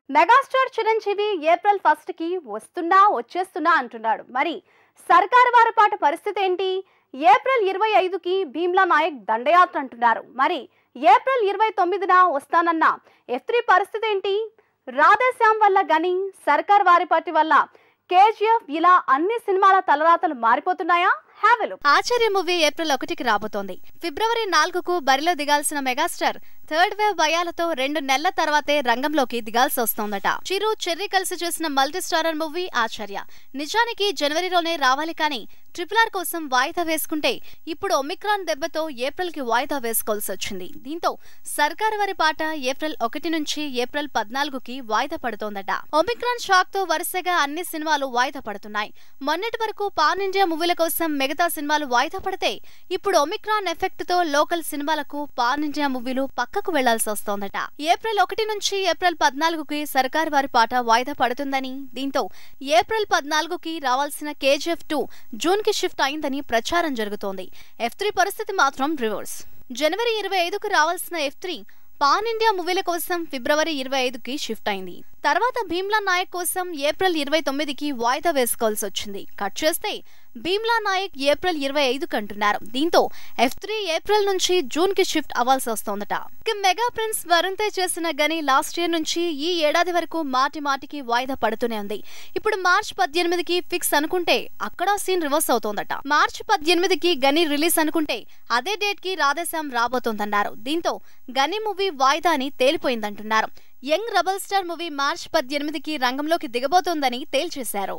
Megastar Chiranjeevi April 1 కి వచ్చేస్తున్నా అంటున్నాడు. మరి సర్కార్ వారి పాట పరిస్థితి ఏంటి? ఏప్రిల్ 25కి భీమ్లా నాయక్ దండయాత్ర అంటున్నారు. మరి ఏప్రిల్ 29న వస్తానన్న F3 పరిస్థితి ఏంటి? రాధేశ్యామ్ వల్ల గని, సర్కార్ వారి పార్టీ వల్ల కేజీఎఫ్ ఇలా అన్ని సినిమాల తలరాతలు మారిపోతున్నాయా? ఆచార్య మూవీ ఏప్రిల్ 1కి రాబోతోంది. ఫిబ్రవరి 4కు బరిలో దిగాల్సిన మెగాస్టార్ థర్డ్ వేవ్ భయాలతో 2 నెలల తర్వాతే రంగంలోకి దిగాల్సి వస్తోందట. చిరు చెర్రీ కలిసి చేసిన మల్టీ స్టారర్ మూవీ ఆచార్య నిజానికి జనవరిలోనే రావాలి, కానీ RRR కోసం వాయిదా వేసుకుంటే ఇప్పుడు ఒమిక్రాన్ దెబ్బతో ఏప్రిల్ కి వాయిదా వేసుకోవాల్సి వచ్చింది. దీంతో సర్కార్ వారి పాట ఏప్రిల్ 1 నుంచి ఏప్రిల్ 14కి వాయిదా పడుతోందట. ఒమిక్రాన్ షాక్ తో వరుసగా అన్ని సినిమాలు వాయిదా పడుతున్నాయి. మొన్నటి వరకు పాన్ ఇండియా మూవీల కోసం మిగతా సినిమాలు వాయిదా పడితే ఇప్పుడు ఒమిక్రాన్ ఎఫెక్ట్ తో లోకల్ సినిమాలకు పాన్ ఇండియా మూవీలు పక్కకు వెళ్లాల్సి వస్తోందట. ఏప్రిల్ 1 నుంచి ఏప్రిల్ 14కి సర్కార్ వారి పాట వాయిదా పడుతుందని, దీంతో ఏప్రిల్ 14కి రావాల్సిన KGF 2 జూన్ కి షిఫ్ట్ అయిందని ప్రచారం జరుగుతోంది. F3 పరిస్థితి మాత్రం రివర్స్. జనవరి 25కు రావాల్సిన F3 పాన్ ఇండియా మూవీల కోసం ఫిబ్రవరి 25కి షిఫ్ట్ అయింది. తర్వాత భీమ్లా నాయక్ కోసం ఏప్రిల్ 29కి వాయిదా వేసుకోవాల్సి వచ్చింది. కట్ చేస్తే భీమ్లా నాయక్ ఏప్రిల్ 25కి అంటున్నారు. దీంతో F3 ఏప్రిల్ నుంచి జూన్ కి షిఫ్ట్ అవ్వాల్సి వస్తోందట. మెగా ప్రిన్స్ వరుణ్ తేజ్ చేసిన గని లాస్ట్ ఇయర్ నుంచి ఈ ఏడాది వరకు మాటికి వాయిదా పడుతూనే ఉంది. ఇప్పుడు మార్చ్ 18కి ఫిక్స్ అనుకుంటే అక్కడ సీన్ రివర్స్ అవుతోందట. మార్చ్ 18కి గని రిలీజ్ అనుకుంటే అదే డేట్ కి రాధేశ్యామ్ రాబోతోందన్నారు. దీంతో గని మూవీ వాయిదా అని తేలిపోయిందంటున్నారు. Young rebel star movie March 18కి రంగంలోకి దిగబోతోందని తేల్చేశారు.